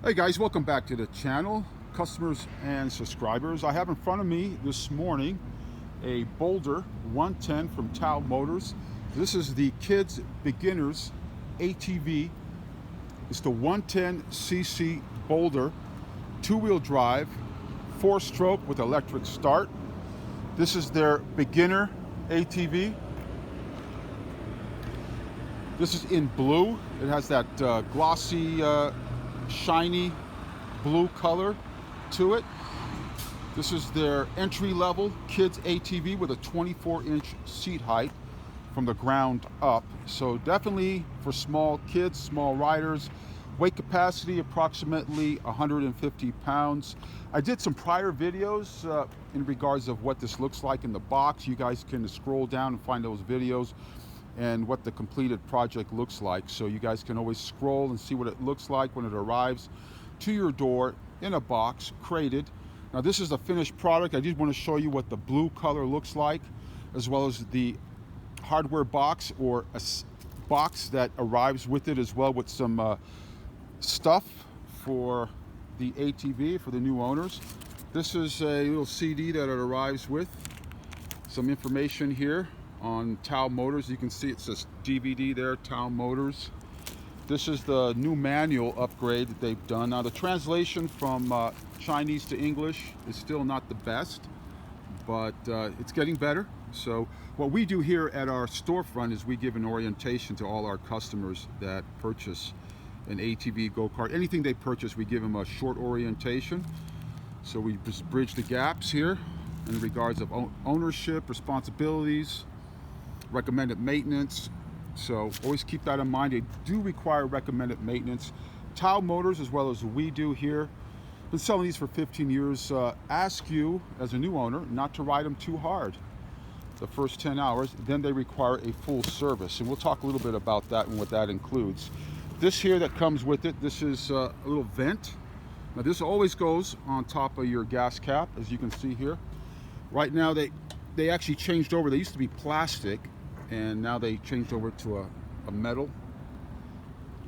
Hey guys, welcome back to the channel, customers and subscribers. I have in front of me this morning a Boulder 110 from Tao Motors. This is the kids beginners ATV. It's the 110cc Boulder, two-wheel drive, 4-stroke with electric start. This is their beginner ATV. This is in blue. It has that glossy shiny blue color to it. This is their entry-level kids ATV with a 24-inch seat height from the ground up. So definitely for small kids, small riders. Weight capacity approximately 150 pounds. I did some prior videos in regards of what this looks like in the box. You guys can scroll down and find those videos and what the completed project looks like. So you guys can always scroll and see what it looks like when it arrives to your door in a box, crated. Now this is the finished product. I did want to show you what the blue color looks like, as well as the hardware box, or a box that arrives with it as well, with some stuff for the ATV for the new owners. This is a little CD that it arrives with. Some information here on Tao Motors. You can see it says DVD there, Tao Motors. This is the new manual upgrade that they've done. Now the translation from Chinese to English is still not the best, but it's getting better. So what we do here at our storefront is we give an orientation to all our customers that purchase an ATV, go-kart, anything they purchase, we give them a short orientation. So we just bridge the gaps here in regards of ownership, responsibilities, recommended maintenance. So always keep that in mind. They do require recommended maintenance. Tao Motors, as well as we do here, been selling these for 15 years. Ask you as a new owner not to ride them too hard the first 10 hours. Then they require a full service, and we'll talk a little bit about that and what that includes. This here that comes with it, this is a little vent. Now this always goes on top of your gas cap, as you can see here. Right now they actually changed over. They used to be plastic, and now they changed over to a metal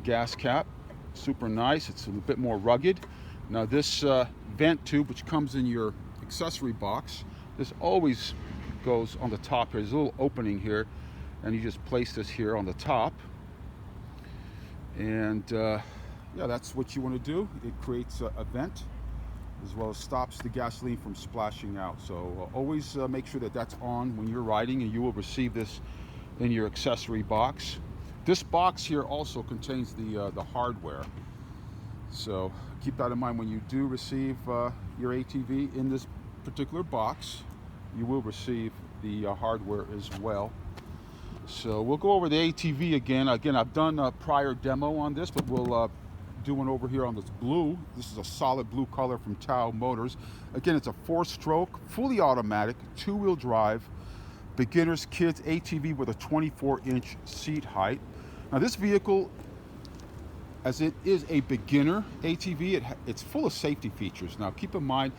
gas cap. Super nice. It's a bit more rugged. Now this vent tube, which comes in your accessory box, this always goes on the top here. There's a little opening here, and you just place this here on the top, and yeah, that's what you want to do. It creates a vent, as well as stops the gasoline from splashing out. So always make sure that that's on when you're riding, and you will receive this in your accessory box. This box here also contains the hardware. So keep that in mind when you do receive your ATV in this particular box. You will receive the hardware as well. So we'll go over the ATV again. I've done a prior demo on this, but we'll do one over here on this blue. This is a solid blue color from Tao Motors. Again, it's a 4-stroke, fully automatic, two-wheel drive, beginners kids ATV with a 24-inch seat height. Now this vehicle, as it is a beginner ATV, it's full of safety features. Now keep in mind,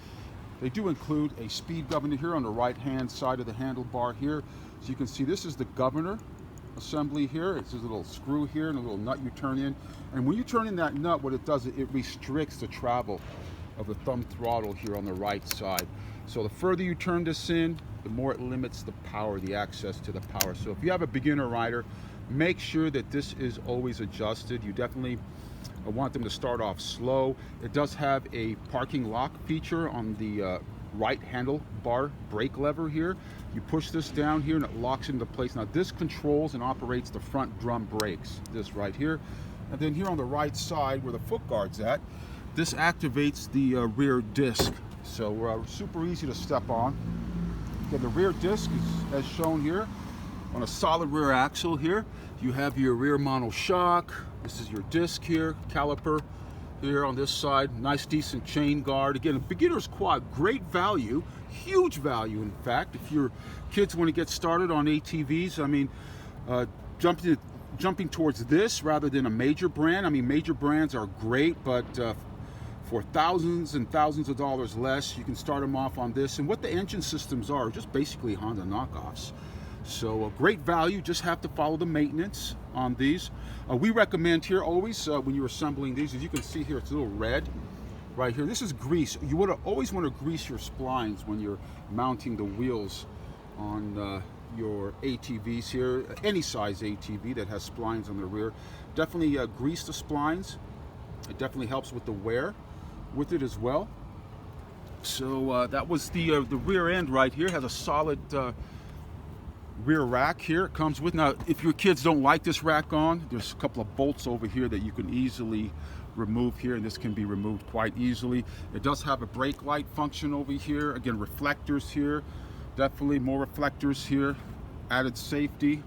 they do include a speed governor here on the right-hand side of the handlebar here. As you can see, this is the governor assembly here. It's this little screw here and a little nut you turn in. And when you turn in that nut, what it does is it restricts the travel of the thumb throttle here on the right side. So the further you turn this in, the more it limits the power, the access to the power. So if you have a beginner rider, make sure that this is always adjusted. You definitely want them to start off slow. It does have a parking lock feature on the right handlebar brake lever here. You push this down here and it locks into place. Now this controls and operates the front drum brakes, this right here. And then here on the right side where the foot guard's at, this activates the rear disc. So super easy to step on. Again, the rear disc is as shown here on a solid rear axle here. You have your rear monoshock. This is your disc here, caliper here on this side. Nice decent chain guard. Again, a beginner's quad, great value, huge value in fact. If your kids want to get started on ATVs, I mean, jumping towards this rather than a major brand. I mean, major brands are great, but for thousands and thousands of dollars less, you can start them off on this. And what the engine systems are just basically Honda knockoffs. So great value, just have to follow the maintenance on these. We recommend here always when you're assembling these, as you can see here, it's a little red right here. This is grease. You would always want to grease your splines when you're mounting the wheels on your ATVs here, any size ATV that has splines on the rear. Definitely grease the splines. It definitely helps with the wear with it as well. So that was the rear end right here. It has a solid rear rack here it comes with. Now if your kids don't like this rack on, there's a couple of bolts over here that you can easily remove here, and this can be removed quite easily. It does have a brake light function over here. Again, reflectors here, definitely more reflectors here, added safety.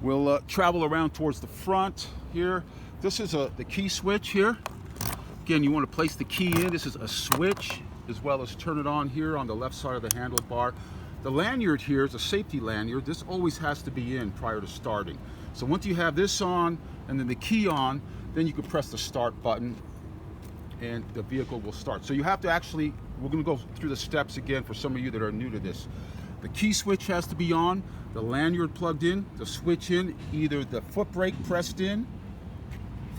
We'll travel around towards the front here. This is the key switch here. Again, you want to place the key in. This is a switch, as well as turn it on here on the left side of the handlebar. The lanyard here is a safety lanyard. This always has to be in prior to starting. So once you have this on and then the key on, then you can press the start button and the vehicle will start. So you have to actually, we're going to go through the steps again for some of you that are new to this. The key switch has to be on, the lanyard plugged in, the switch in, either the foot brake pressed in,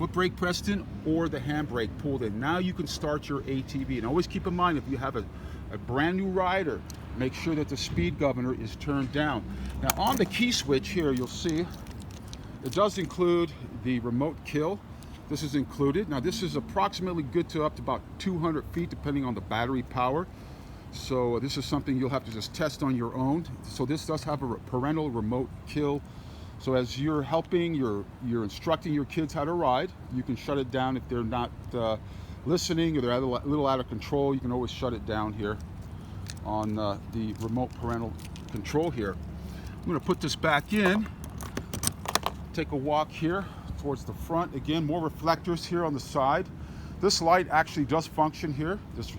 or the handbrake pulled in. Now you can start your ATV. And always keep in mind, if you have a brand new rider, make sure that the speed governor is turned down. Now on the key switch here, you'll see it does include the remote kill. This is included. Now this is approximately good to up to about 200 feet depending on the battery power. So this is something you'll have to just test on your own. So this does have a parental remote kill. So as you're helping, you're instructing your kids how to ride, you can shut it down if they're not listening or they're a little out of control. You can always shut it down here on the remote parental control here. I'm going to put this back in, take a walk here towards the front. Again, more reflectors here on the side. This light actually does function here, this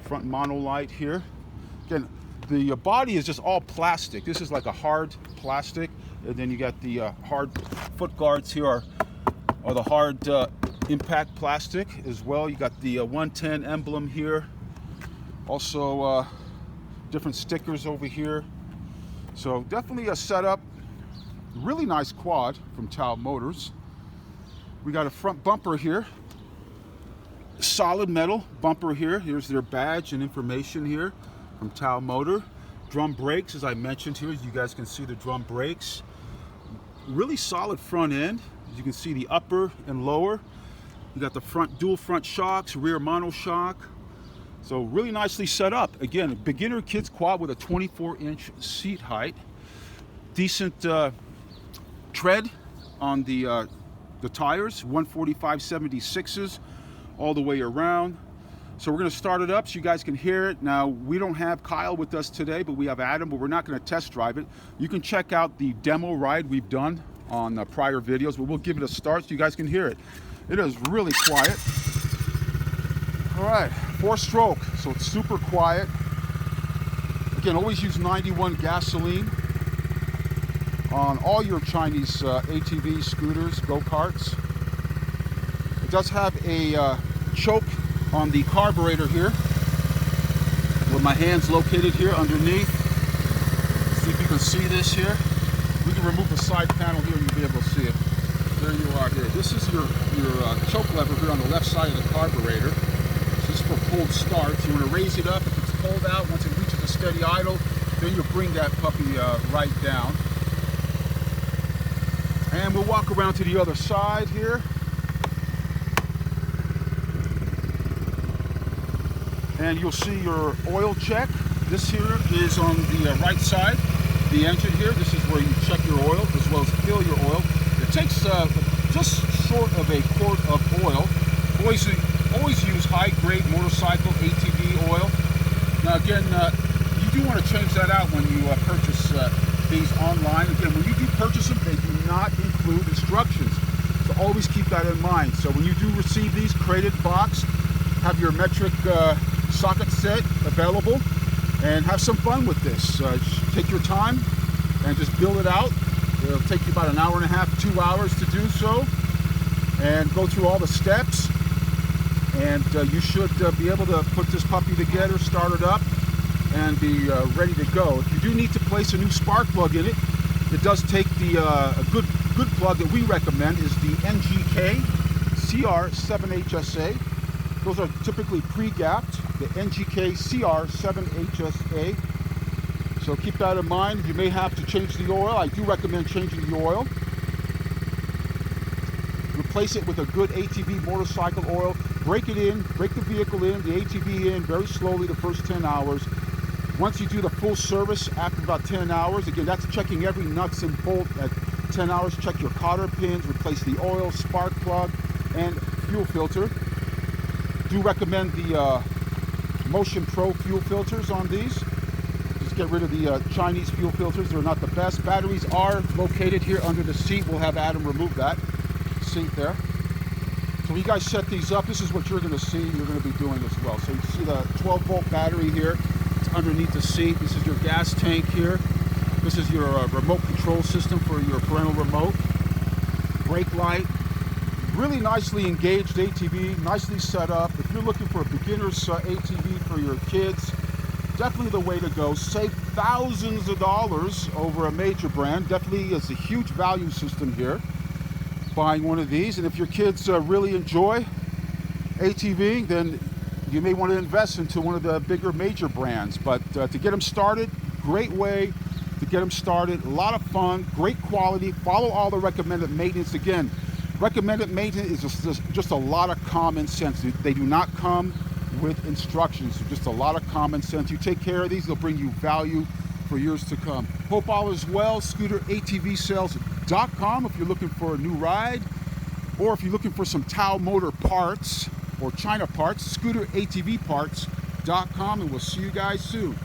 front mono light here. Again, the body is just all plastic. This is like a hard plastic, and then you got the hard foot guards here are the hard impact plastic as well. You got the 110 emblem here. Also different stickers over here. So definitely a setup. Really nice quad from Tao Motors. We got a front bumper here. Solid metal bumper here. Here's their badge and information here from Tao Motor. Drum brakes, as I mentioned here. You guys can see the drum brakes. Really solid front end. As you can see, the upper and lower. You got the front dual front shocks, rear mono shock. So really nicely set up. Again, a beginner kids quad with a 24-inch seat height. Decent tread on the tires, 145/76s all the way around. So we're going to start it up so you guys can hear it. Now, we don't have Kyle with us today, but we have Adam, but we're not going to test drive it. You can check out the demo ride we've done on prior videos, but we'll give it a start so you guys can hear it. It is really quiet. All right, 4-stroke, so it's super quiet. Again, always use 91 gasoline on all your Chinese ATVs, scooters, go-karts. It does have a choke on the carburetor here, with my hands located here underneath. See if you can see this here. We can remove the side panel here and you'll be able to see it. There you are here. This is your choke lever here on the left side of the carburetor. This is for pulled starts. You want to raise it up if it's pulled out. Once it reaches a steady idle, then you'll bring that puppy right down. And we'll walk around to the other side here. And you'll see your oil check. This here is on the right side, the engine here. This is where you check your oil as well as fill your oil. It takes just short of a quart of oil. Always use high-grade motorcycle ATV oil. Now again, you do want to change that out when you purchase these online. Again, when you do purchase them, they do not include instructions. So always keep that in mind. So when you do receive these crated box, have your metric socket set available and have some fun with this. Take your time and just build it out. It'll take you about an hour and a half, 2 hours to do so, and go through all the steps, and you should be able to put this puppy together, start it up, and be ready to go. If you do need to place a new spark plug in it, it does take a good plug that we recommend is the NGK CR7HSA. Those are typically pre-gapped, the NGK CR7HSA. So keep that in mind. You may have to change the oil. I do recommend changing the oil. Replace it with a good ATV motorcycle oil. Break it in, break the vehicle in, the ATV in very slowly the first 10 hours. Once you do the full service after about 10 hours, again, that's checking every nuts and bolt at 10 hours. Check your cotter pins, replace the oil, spark plug, and fuel filter. Do recommend the Motion Pro fuel filters on these. Just get rid of the Chinese fuel filters. They're not the best. Batteries are located here under the seat. We'll have Adam remove that seat there. So when you guys set these up, this is what you're going to see. You're going to be doing as well. So you see the 12-volt battery here. It's underneath the seat. This is your gas tank here. This is your remote control system for your parental remote. Brake light. Really nicely engaged ATV, nicely set up. If you're looking for a beginner's ATV for your kids, definitely the way to go. Save thousands of dollars over a major brand. Definitely is a huge value system here, buying one of these. And if your kids really enjoy ATV, then you may want to invest into one of the bigger major brands. But to get them started, great way to get them started. A lot of fun, great quality. Follow all the recommended maintenance. Again, recommended maintenance is just a lot of common sense. They do not come with instructions. Just a lot of common sense. You take care of these, they'll bring you value for years to come. Hope all is well. ScooterATVsales.com if you're looking for a new ride, or if you're looking for some Tao motor parts or China parts, ScooterATVparts.com, and we'll see you guys soon.